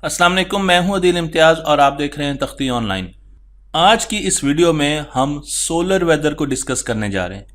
अस्सलाम वालेकुम, मैं हूं अदील इम्तियाज़ और आप देख रहे हैं तख्ती ऑनलाइन। आज की इस वीडियो में हम सोलर वेदर को डिस्कस करने जा रहे हैं।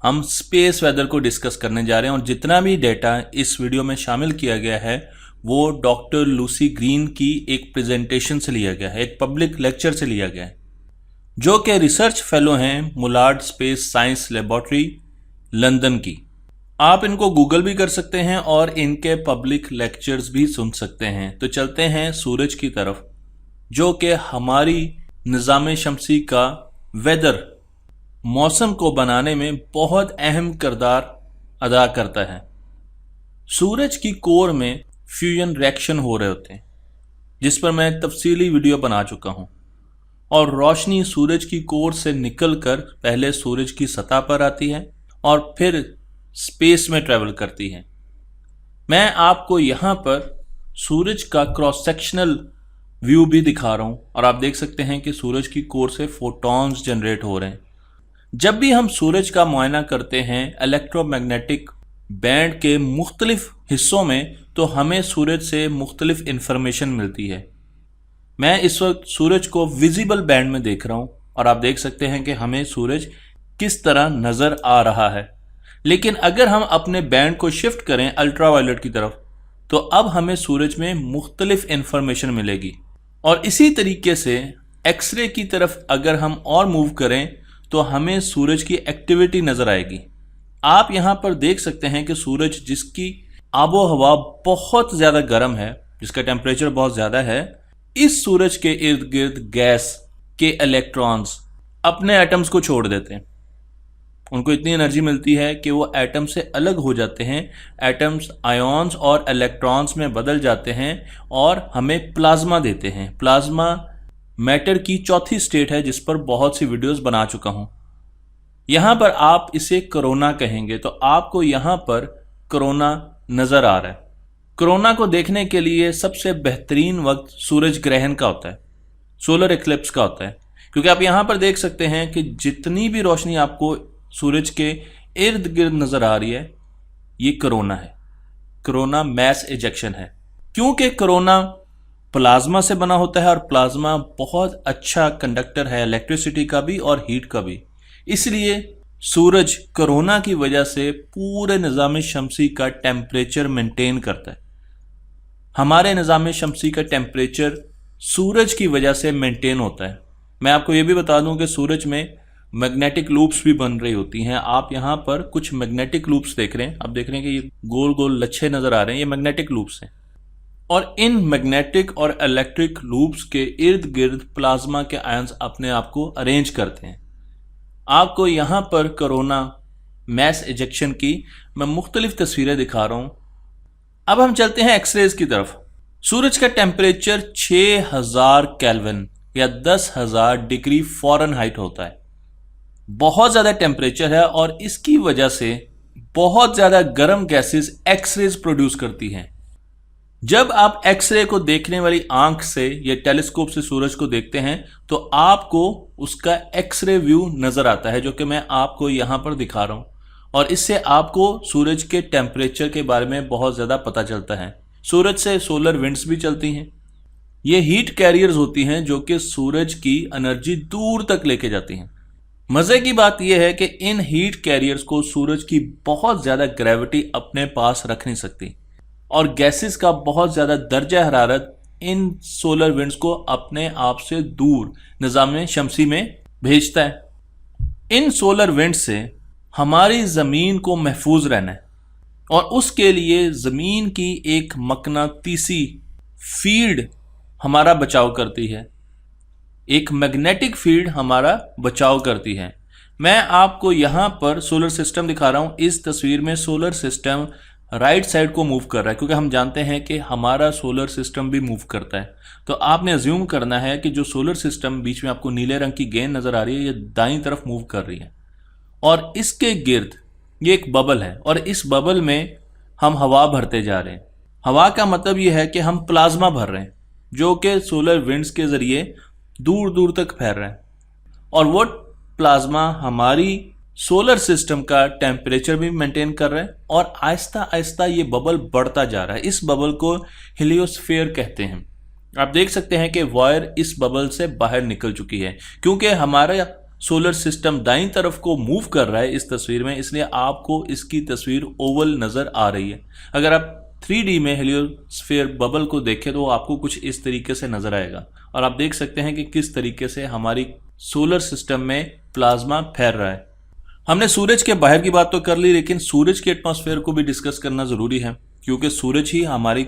हम स्पेस वेदर को डिस्कस करने जा रहे हैं और जितना भी डेटा इस वीडियो में शामिल किया गया है वो डॉक्टर लूसी ग्रीन की एक प्रेजेंटेशन से लिया गया है, एक पब्लिक लेक्चर से लिया गया है, जो कि रिसर्च फेलो हैं मुलाड स्पेस साइंस लेबॉर्ट्री लंदन की। आप इनको गूगल भी कर सकते हैं और इनके पब्लिक लेक्चर्स भी सुन सकते हैं। तो चलते हैं सूरज की तरफ, जो कि हमारी निज़ाम शमसी का वेदर, मौसम को बनाने में बहुत अहम किरदार अदा करता है। सूरज की कोर में फ्यूजन रिएक्शन हो रहे होते हैं, जिस पर मैं तफसीली वीडियो बना चुका हूं, और रोशनी सूरज की कोर से निकलकर पहले सूरज की सतह पर आती है और फिर स्पेस में ट्रेवल करती है। मैं आपको यहां पर सूरज का क्रॉस सेक्शनल व्यू भी दिखा रहा हूं और आप देख सकते हैं कि सूरज की कोर से फोटॉन्स जनरेट हो रहे हैं। जब भी हम सूरज का मुआयना करते हैं इलेक्ट्रोमैग्नेटिक बैंड के मुख्तलिफ हिस्सों में, तो हमें सूरज से मुख्तलिफ इंफॉर्मेशन मिलती है। मैं इस वक्त सूरज को विजिबल बैंड में देख रहा हूं और आप देख सकते हैं कि हमें सूरज किस तरह नजर आ रहा है। लेकिन अगर हम अपने बैंड को शिफ्ट करें अल्ट्रावायलेट की तरफ, तो अब हमें सूरज में मुख्तलिफ इंफॉर्मेशन मिलेगी। और इसी तरीके से एक्सरे की तरफ अगर हम और मूव करें तो हमें सूरज की एक्टिविटी नजर आएगी। आप यहां पर देख सकते हैं कि सूरज, जिसकी आबो हवा बहुत ज्यादा गर्म है, जिसका टेम्परेचर बहुत ज्यादा है, इस सूरज के इर्द गिर्द गैस के इलेक्ट्रॉन्स अपने एटम्स को छोड़ देते हैं। उनको इतनी एनर्जी मिलती है कि वो एटम से अलग हो जाते हैं। एटम्स आयॉन्स और इलेक्ट्रॉन्स में बदल जाते हैं और हमें प्लाज्मा देते हैं। प्लाज्मा मैटर की चौथी स्टेट है, जिस पर बहुत सी वीडियोस बना चुका हूं। यहां पर आप इसे कोरोना कहेंगे, तो आपको यहां पर कोरोना नजर आ रहा है। कोरोना को देखने के लिए सबसे बेहतरीन वक्त सूरज ग्रहण का होता है, सोलर एक्लिप्स का होता है, क्योंकि आप यहां पर देख सकते हैं कि जितनी भी रोशनी आपको सूरज के इर्द गिर्द नजर आ रही है, ये कोरोना है। कोरोना मैस इजेक्शन है, क्योंकि कोरोना प्लाज्मा से बना होता है और प्लाज्मा बहुत अच्छा कंडक्टर है इलेक्ट्रिसिटी का भी और हीट का भी। इसलिए सूरज कोरोना की वजह से पूरे निज़ाम शमसी का टेम्परेचर मेंटेन करता है। हमारे निज़ाम शमसी का टेम्परेचर सूरज की वजह से मेंटेन होता है। मैं आपको यह भी बता दूं कि सूरज में मैग्नेटिक लूप्स भी बन रही होती हैं। आप यहां पर कुछ मैग्नेटिक लूप्स देख रहे हैं, आप देख रहे हैं कि ये गोल गोल लच्छे नजर आ रहे हैं, ये मैग्नेटिक लूप्स हैं। और इन मैग्नेटिक और इलेक्ट्रिक लूप्स के इर्द गिर्द प्लाज्मा के आयंस अपने आप को अरेंज करते हैं। आपको यहां पर कोरोना मैस इजेक्शन की मैं मुख्तलिफ तस्वीरें दिखा रहा हूं। अब हम चलते हैं एक्सरेज की तरफ। सूरज का टेम्परेचर 6000 केल्विन या 10,000 डिग्री फ़ारेनहाइट होता है। बहुत ज्यादा टेम्परेचर है और इसकी वजह से बहुत ज्यादा गर्म गैसेस एक्सरेज प्रोड्यूस करती हैं। जब आप एक्सरे को देखने वाली आंख से या टेलीस्कोप से सूरज को देखते हैं, तो आपको उसका एक्सरे व्यू नजर आता है, जो कि मैं आपको यहां पर दिखा रहा हूं। और इससे आपको सूरज के टेम्परेचर के बारे में बहुत ज्यादा पता चलता है। सूरज से सोलर विंड्स भी चलती हैं। ये हीट कैरियर्स होती हैं जो कि सूरज की एनर्जी दूर तक लेके जाती हैं। मजे की बात यह है कि इन हीट कैरियर्स को सूरज की बहुत ज्यादा ग्रेविटी अपने पास रख नहीं सकती, और गैसेस का बहुत ज्यादा दर्जा हरारत इन सोलर विंड्स को अपने आप से दूर निज़ाम शमसी में भेजता है। इन सोलर विंड्स से हमारी जमीन को महफूज रहना है, और उसके लिए जमीन की एक मकनातीसी फील्ड हमारा बचाव करती है, एक मैग्नेटिक फील्ड हमारा बचाव करती है। मैं आपको यहां पर सोलर सिस्टम दिखा रहा हूं। इस तस्वीर में सोलर सिस्टम राइट साइड को मूव कर रहा है, क्योंकि हम जानते हैं कि हमारा सोलर सिस्टम भी मूव करता है। तो आपने अज्यूम करना है कि जो सोलर सिस्टम बीच में आपको नीले रंग की गेंद नजर आ रही है, ये दाईं तरफ मूव कर रही है, और इसके गिर्द ये एक बबल है, और इस बबल में हम हवा भरते जा रहे हैं। हवा का मतलब यह है कि हम प्लाज्मा भर रहे हैं, जो कि सोलर विंड्स के जरिए दूर दूर तक फैल रहा है, और वो प्लाज्मा हमारी सोलर सिस्टम का टेम्परेचर भी मेंटेन कर रहा है और आहिस्ता आहिस्ता ये बबल बढ़ता जा रहा है। इस बबल को हीलियोस्फीयर कहते हैं। आप देख सकते हैं कि वायर इस बबल से बाहर निकल चुकी है। क्योंकि हमारा सोलर सिस्टम दाईं तरफ को मूव कर रहा है इस तस्वीर में, इसलिए आपको इसकी तस्वीर ओवल नजर आ रही है। अगर आप 3D में हेलियोस्फीयर बबल को देखें तो आपको कुछ इस तरीके से नजर आएगा और आप देख सकते हैं कि किस तरीके से हमारी सोलर सिस्टम में प्लाज्मा फैल रहा है। हमने सूरज के बाहर की बात तो कर ली, लेकिन सूरज के एटमॉस्फेयर को भी डिस्कस करना जरूरी है, क्योंकि सूरज ही हमारी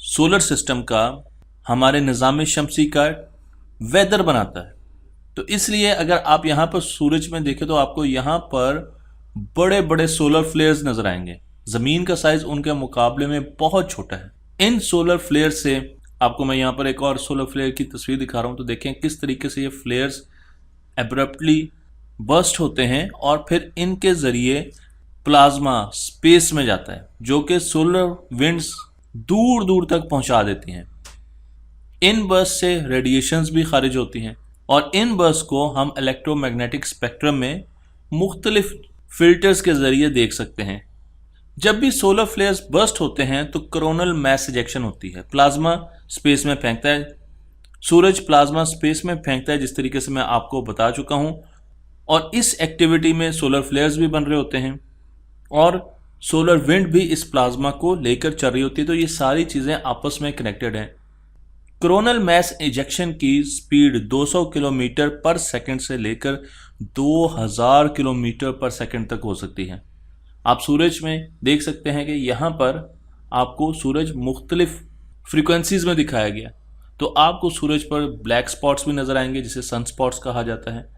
सोलर सिस्टम का, हमारे निज़ाम शमसी का वेदर बनाता है। तो इसलिए अगर आप यहाँ पर सूरज में देखें तो आपको यहाँ पर बड़े बड़े सोलर फ्लेयर्स नजर आएंगे। जमीन का साइज उनके मुकाबले में बहुत छोटा है। इन सोलर फ्लेयर से आपको मैं यहाँ पर एक और सोलर फ्लेयर की तस्वीर दिखा रहा हूँ, तो देखें किस तरीके से ये फ्लेयर्स एब्रप्टली बर्स्ट होते हैं और फिर इनके जरिए प्लाज्मा स्पेस में जाता है, जो कि सोलर विंड्स दूर दूर तक पहुंचा देती हैं। इन बर्स्ट से रेडिएशंस भी खारिज होती हैं और इन बर्स्ट को हम इलेक्ट्रोमैग्नेटिक स्पेक्ट्रम में मुख्तलिफ फिल्टर्स के जरिए देख सकते हैं। जब भी सोलर फ्लेयर्स बर्स्ट होते हैं तो कोरोनल मैस इजेक्शन होती है, प्लाज्मा स्पेस में फेंकता है। सूरज प्लाज्मा स्पेस में फेंकता है, जिस तरीके से मैं आपको बता चुका हूं, और इस एक्टिविटी में सोलर फ्लेयर्स भी बन रहे होते हैं और सोलर विंड भी इस प्लाज्मा को लेकर चल रही होती है। तो ये सारी चीजें आपस में कनेक्टेड हैं। कोरोनल मैस इजेक्शन की स्पीड 200 किलोमीटर पर सेकंड से लेकर 2000 किलोमीटर पर सेकंड तक हो सकती है। आप सूरज में देख सकते हैं कि यहाँ पर आपको सूरज मुख्तलिफ फ्रीक्वेंसीज में दिखाया गया, तो आपको सूरज पर ब्लैक स्पॉट्स भी नजर आएंगे, जिसे सन स्पॉट्स कहा जाता है।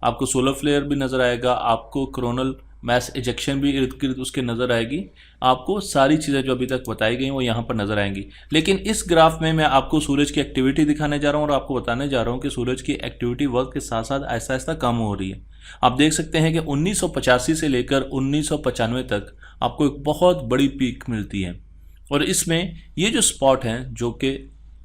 आपको सोलर फ्लेयर भी नजर आएगा, आपको कोरोनल मैस इजेक्शन भी इर्द गिर्द उसके नजर आएगी। आपको सारी चीज़ें जो अभी तक बताई गई वो यहाँ पर नजर आएंगी। लेकिन इस ग्राफ में मैं आपको सूरज की एक्टिविटी दिखाने जा रहा हूँ और आपको बताने जा रहा हूँ कि सूरज की एक्टिविटी वक्त के साथ साथ आहिस्ता आहिस्ता कम हो रही है। आप देख सकते हैं कि 1985 से लेकर 1995 तक आपको एक बहुत बड़ी पीक मिलती है और इसमें ये जो स्पॉट हैं जो कि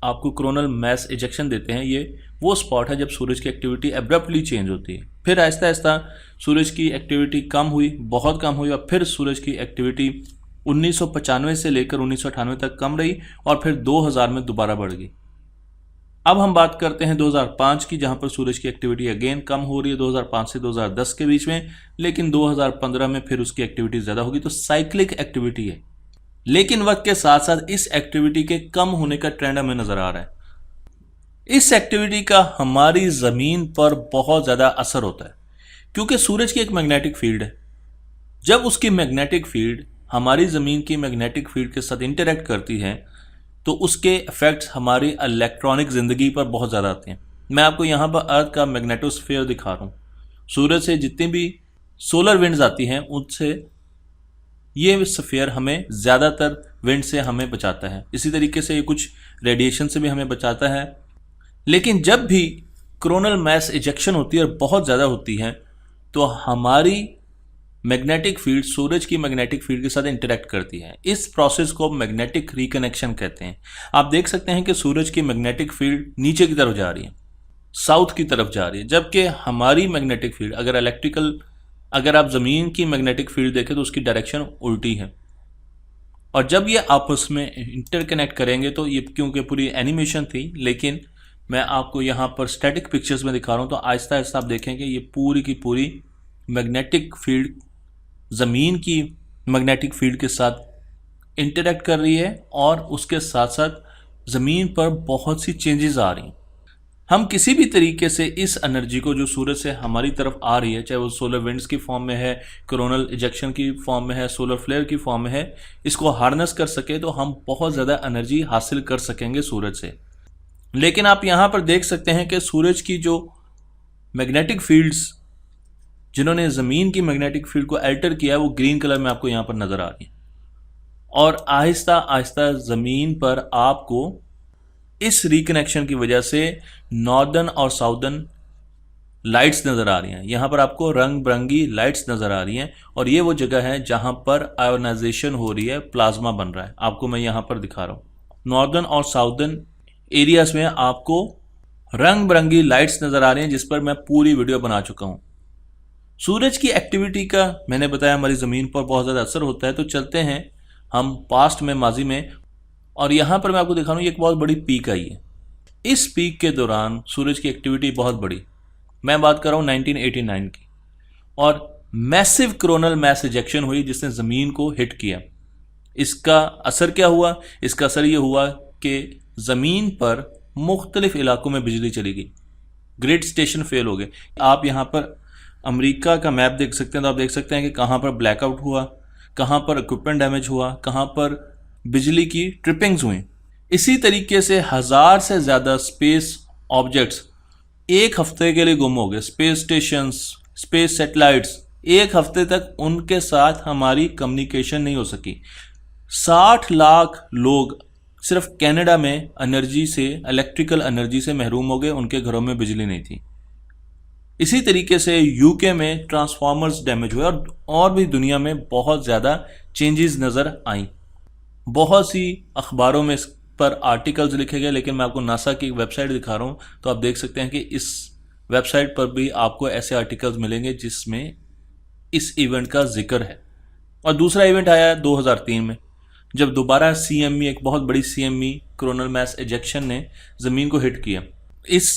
आपको कोरोनल मैस इजेक्शन देते हैं, ये वो स्पॉट है जब सूरज की एक्टिविटी एब्रप्टली चेंज होती है। फिर आहिस्ता आहिस्ता सूरज की एक्टिविटी कम हुई, बहुत कम हुई, और फिर सूरज की एक्टिविटी 1995 से लेकर 1998 तक कम रही और फिर 2000 में दोबारा बढ़ गई। अब हम बात करते हैं 2005 की, जहां पर सूरज की एक्टिविटी अगेन कम हो रही है 2005 से 2010 के बीच में, लेकिन 2015 में फिर उसकी एक्टिविटी ज़्यादा होगी। तो साइक्लिक एक्टिविटी है, लेकिन वक्त के साथ साथ इस एक्टिविटी के कम होने का ट्रेंड हमें नजर आ रहा है। इस एक्टिविटी का हमारी ज़मीन पर बहुत ज़्यादा असर होता है, क्योंकि सूरज की एक मैग्नेटिक फील्ड है। जब उसकी मैग्नेटिक फील्ड हमारी ज़मीन की मैग्नेटिक फील्ड के साथ इंटरेक्ट करती है तो उसके इफेक्ट्स हमारी इलेक्ट्रॉनिक ज़िंदगी पर बहुत ज़्यादा आते हैं। मैं आपको यहाँ पर अर्थ का मैग्नेटोस्फीयर दिखा रहा हूँ। सूरज से जितनी भी सोलर विंड्स आती हैं उनसे ये स्फीयर हमें ज़्यादातर विंड से हमें बचाता है। इसी तरीके से ये कुछ रेडिएशन से भी हमें बचाता है। लेकिन जब भी कोरोनल मैस इजेक्शन होती है और बहुत ज़्यादा होती है तो हमारी मैग्नेटिक फील्ड सूरज की मैग्नेटिक फील्ड के साथ इंटरेक्ट करती है। इस प्रोसेस को मैग्नेटिक रिकनेक्शन कहते हैं। आप देख सकते हैं कि सूरज की मैग्नेटिक फील्ड नीचे की तरफ जा रही है, साउथ की तरफ जा रही है, जबकि हमारी मैग्नेटिक फील्ड अगर आप ज़मीन की मैग्नेटिक फील्ड देखें तो उसकी डायरेक्शन उल्टी है। और जब ये आपस में इंटरकनेक्ट करेंगे तो ये, क्योंकि पूरी एनिमेशन थी लेकिन मैं आपको यहाँ पर स्टैटिक पिक्चर्स में दिखा रहा हूँ, तो आहिस्ता आहिस्ता आप देखेंगे ये पूरी की पूरी मैग्नेटिक फील्ड ज़मीन की मैग्नेटिक फील्ड के साथ इंटरेक्ट कर रही है और उसके साथ साथ ज़मीन पर बहुत सी चेंजेस आ रही हैं। हम किसी भी तरीके से इस एनर्जी को जो सूरज से हमारी तरफ आ रही है, चाहे वो सोलर विंड्स की फॉर्म में है, कोरोनल इजेक्शन की फॉर्म में है, सोलर फ्लेयर की फॉर्म में है, इसको हार्नेस कर सके तो हम बहुत ज़्यादा एनर्जी हासिल कर सकेंगे सूरज से। लेकिन आप यहाँ पर देख सकते हैं कि सूरज की जो मैग्नेटिक फील्ड्स जिन्होंने ज़मीन की मैग्नेटिक फील्ड को अल्टर किया है वो ग्रीन कलर में आपको यहाँ पर नज़र आ रही है और आहिस्ता आहिस्ता ज़मीन पर आपको इस रिकनेक्शन की वजह से नॉर्दर्न और साउदर्न लाइट्स नज़र आ रही हैं। यहाँ पर आपको रंग बिरंगी लाइट्स नज़र आ रही हैं और ये वो जगह है जहाँ पर आयोनाइजेशन हो रही है, प्लाज्मा बन रहा है। आपको मैं यहाँ पर दिखा रहा हूँ। नॉर्दर्न और साउदर्न एरियाज में आपको रंग बिरंगी लाइट्स नज़र आ रही हैं, जिस पर मैं पूरी वीडियो बना चुका हूँ। सूरज की एक्टिविटी का मैंने बताया हमारी ज़मीन पर बहुत ज़्यादा असर होता है। तो चलते हैं हम पास्ट में, माजी में, और यहाँ पर मैं आपको दिखा रहा हूँ एक बहुत बड़ी पीक आई है। इस पीक के दौरान सूरज की एक्टिविटी बहुत बड़ी, मैं बात कर रहा हूँ 1989 की, और मैसिव कोरोनल मैस इजेक्शन हुई जिसने ज़मीन को हिट किया। इसका असर क्या हुआ? इसका असर ये हुआ कि ज़मीन पर मुख्तलिफ इलाकों में बिजली चली गई, ग्रिड स्टेशन फेल हो गए। आप यहाँ पर अमेरिका का मैप देख सकते हैं, तो आप देख सकते हैं कि कहाँ पर ब्लैकआउट हुआ, कहाँ पर इक्विपमेंट डैमेज हुआ, कहाँ पर बिजली की ट्रिपिंग्स हुई। इसी तरीके से 1000 से ज़्यादा स्पेस ऑब्जेक्ट्स एक हफ्ते के लिए गुम हो गए। स्पेस स्टेशंस, स्पेस सैटेलाइट्स, एक हफ्ते तक उनके साथ हमारी कम्युनिकेशन नहीं हो सकी। 60 लाख लोग सिर्फ कनाडा में एनर्जी से, इलेक्ट्रिकल एनर्जी से महरूम हो गए, उनके घरों में बिजली नहीं थी। इसी तरीके से यूके में ट्रांसफार्मर्स डैमेज हुए, और भी दुनिया में बहुत ज़्यादा चेंजेस नज़र आई। बहुत सी अखबारों में इस पर आर्टिकल्स लिखे गए, लेकिन मैं आपको नासा की वेबसाइट दिखा रहा हूँ, तो आप देख सकते हैं कि इस वेबसाइट पर भी आपको ऐसे आर्टिकल्स मिलेंगे जिसमें इस इवेंट का जिक्र है। और दूसरा इवेंट आया 2003 में, जब दोबारा CME, एक बहुत बड़ी CME कोरोनल मैस इजेक्शन ने ज़मीन को हिट किया। इस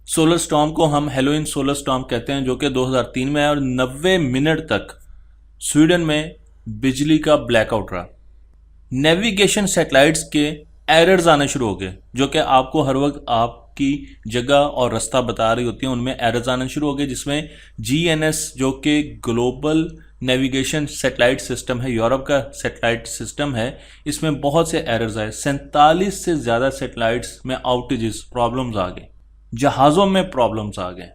सोलर स्टॉर्म को हम हेलोइन सोलर स्टॉर्म कहते हैं, जो कि 2003 में आया और 90 मिनट तक स्वीडन में बिजली का ब्लैकआउट रहा। नेविगेशन सैटेलाइट्स के एरर्स आने शुरू हो गए, जो कि आपको हर वक्त आपकी जगह और रास्ता बता रही होती हैं, उनमें एरर्स आने शुरू हो गए, जिसमें GNS जो कि ग्लोबल नेविगेशन सैटेलाइट सिस्टम है, यूरोप का सैटेलाइट सिस्टम है, इसमें बहुत से एरर्स आए। 47 से ज़्यादा सैटेलाइट्स में आउटेजेस, प्रॉब्लम्स आ गए, जहाज़ों में प्रॉब्लम्स आ गए।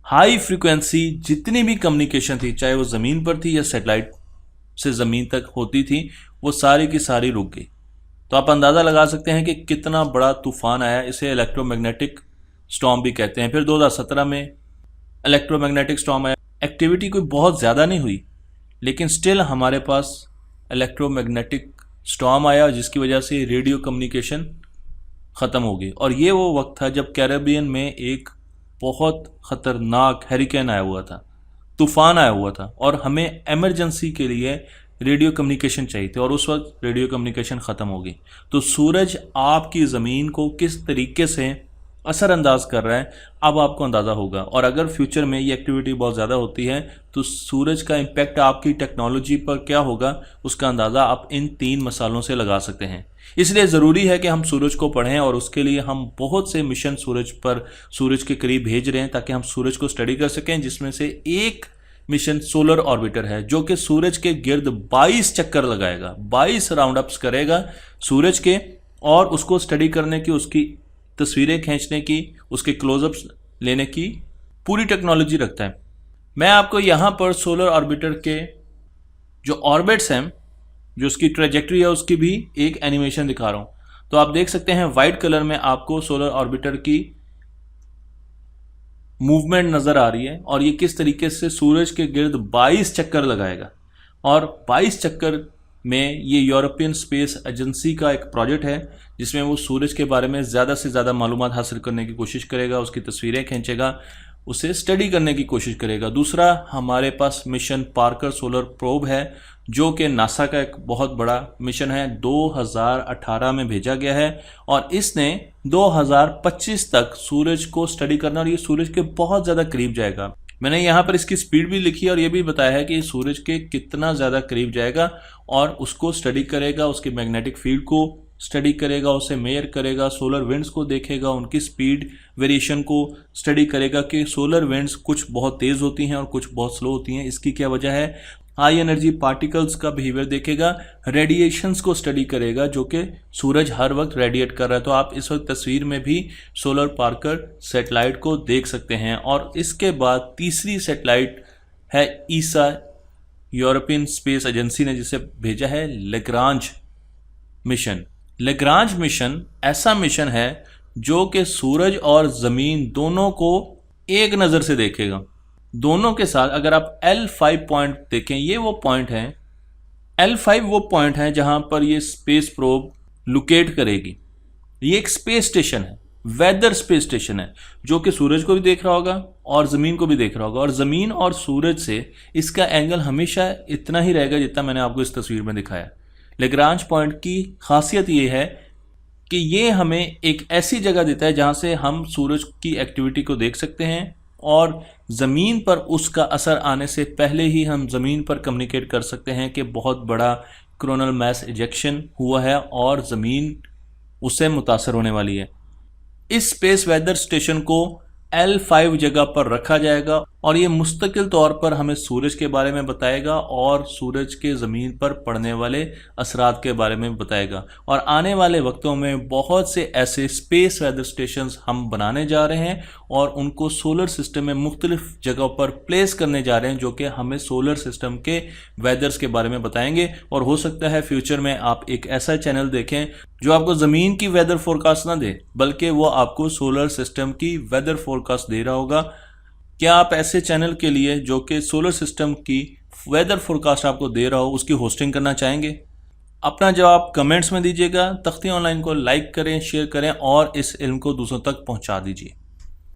हाई फ्रीक्वेंसी जितनी भी कम्युनिकेशन थी, चाहे वो ज़मीन पर थी या सैटेलाइट से ज़मीन तक होती थी, वो सारी की सारी रुक गई। तो आप अंदाज़ा लगा सकते हैं कि कितना बड़ा तूफान आया। इसे इलेक्ट्रोमैग्नेटिक स्टॉर्म भी कहते हैं। फिर 2017 में इलेक्ट्रोमैग्नेटिक स्टॉर्म आया। एक्टिविटी कोई बहुत ज़्यादा नहीं हुई, लेकिन स्टिल हमारे पास इलेक्ट्रोमैग्नेटिक स्टॉर्म आया, जिसकी वजह से रेडियो कम्युनिकेशन ख़त्म हो गई। और ये वो वक्त था जब कैरेबियन में एक बहुत ख़तरनाक हैरिकेन आया हुआ था, तूफ़ान आया हुआ था, और हमें एमरजेंसी के लिए रेडियो कम्युनिकेशन चाहिए थी, और उस वक्त रेडियो कम्युनिकेशन ख़त्म हो गई। तो सूरज आपकी ज़मीन को किस तरीके से असरअंदाज कर रहा है, अब आपको अंदाज़ा होगा। और अगर फ्यूचर में ये एक्टिविटी बहुत ज़्यादा होती है तो सूरज का इम्पैक्ट आपकी टेक्नोलॉजी पर क्या होगा, उसका अंदाज़ा आप इन 3 मसालों से लगा सकते हैं। इसलिए ज़रूरी है कि हम सूरज को पढ़ें, और उसके लिए हम बहुत से मिशन सूरज के करीब भेज रहे हैं, ताकि हम सूरज को स्टडी कर सकें, जिसमें से एक मिशन सोलर ऑर्बिटर है, जो कि सूरज के गिर्द 22 चक्कर लगाएगा, 22 राउंड अप्स करेगा सूरज के, और उसको स्टडी करने की, उसकी तस्वीरें खींचने की, उसके क्लोजअप्स लेने की पूरी टेक्नोलॉजी रखता है। मैं आपको यहाँ पर सोलर ऑर्बिटर के जो ऑर्बिट्स हैं, जो उसकी ट्रेजेक्ट्री है, उसकी भी एक एनिमेशन दिखा रहा हूँ। तो आप देख सकते हैं वाइट कलर में आपको सोलर ऑर्बिटर की मूवमेंट नज़र आ रही है, और ये किस तरीके से सूरज के गिर्द 22 चक्कर लगाएगा। और 22 चक्कर में ये यूरोपियन स्पेस एजेंसी का एक प्रोजेक्ट है, जिसमें वो सूरज के बारे में ज़्यादा से ज़्यादा मालूमात हासिल करने की कोशिश करेगा, उसकी तस्वीरें खींचेगा, उसे स्टडी करने की कोशिश करेगा। दूसरा हमारे पास मिशन पार्कर सोलर प्रोब है, जो कि नासा का एक बहुत बड़ा मिशन है, 2018 में भेजा गया है, और इसने 2025 तक सूरज को स्टडी करना, और ये सूरज के बहुत ज़्यादा करीब जाएगा। मैंने यहाँ पर इसकी स्पीड भी लिखी और ये भी बताया है कि सूरज के कितना ज़्यादा करीब जाएगा, और उसको स्टडी करेगा, उसके मैग्नेटिक फील्ड को स्टडी करेगा, उसे मेजर करेगा, सोलर विंड्स को देखेगा, उनकी स्पीड वेरिएशन को स्टडी करेगा कि सोलर विंड्स कुछ बहुत तेज़ होती हैं और कुछ बहुत स्लो होती हैं, इसकी क्या वजह है। हाई एनर्जी पार्टिकल्स का बिहेवियर देखेगा, रेडिएशंस को स्टडी करेगा, जो कि सूरज हर वक्त रेडिएट कर रहा है। तो आप इस वक्त तस्वीर में भी सोलर पार्कर सैटेलाइट को देख सकते हैं। और इसके बाद तीसरी सैटेलाइट है ईसा, यूरोपियन स्पेस एजेंसी ने जिसे भेजा है लेग्रांज मिशन। लेग्रांज मिशन ऐसा मिशन है जो कि सूरज और ज़मीन दोनों को एक नज़र से देखेगा। दोनों के साथ अगर आप L5 पॉइंट देखें, ये वो पॉइंट है, L5 वो पॉइंट है जहां पर ये स्पेस प्रोब लोकेट करेगी। ये एक स्पेस स्टेशन है, वेदर स्पेस स्टेशन है जो कि सूरज को भी देख रहा होगा और ज़मीन को भी देख रहा होगा, और ज़मीन और सूरज से इसका एंगल हमेशा इतना ही रहेगा जितना मैंने आपको इस तस्वीर में दिखाया। लैग्रांज पॉइंट की खासियत ये है कि ये हमें एक ऐसी जगह देता है जहाँ से हम सूरज की एक्टिविटी को देख सकते हैं और ज़मीन पर उसका असर आने से पहले ही हम ज़मीन पर कम्युनिकेट कर सकते हैं कि बहुत बड़ा कोरोनल मास इजेक्शन हुआ है और ज़मीन उससे मुतासर होने वाली है। इस स्पेस वेदर स्टेशन को L5 जगह पर रखा जाएगा और ये मुस्तकिल तौर पर हमें सूरज के बारे में बताएगा और सूरज के ज़मीन पर पड़ने वाले असरात के बारे में बताएगा। और आने वाले वक्तों में बहुत से ऐसे स्पेस वेदर स्टेशंस हम बनाने जा रहे हैं और उनको सोलर सिस्टम में मुख्तलिफ जगहों पर प्लेस करने जा रहे हैं जो कि हमें सोलर सिस्टम के वेदर्स के बारे में बताएंगे। और हो सकता है फ्यूचर में आप एक ऐसा चैनल देखें जो आपको ज़मीन की वेदर फोरकास्ट ना दे बल्कि वो आपको सोलर सिस्टम की वेदर फोरकास्ट दे रहा होगा। क्या आप ऐसे चैनल के लिए जो कि सोलर सिस्टम की वेदर फोरकास्ट आपको दे रहा हो उसकी होस्टिंग करना चाहेंगे? अपना जवाब कमेंट्स में दीजिएगा। तख्ती ऑनलाइन को लाइक करें, शेयर करें और इस इल्म को दूसरों तक पहुंचा दीजिए।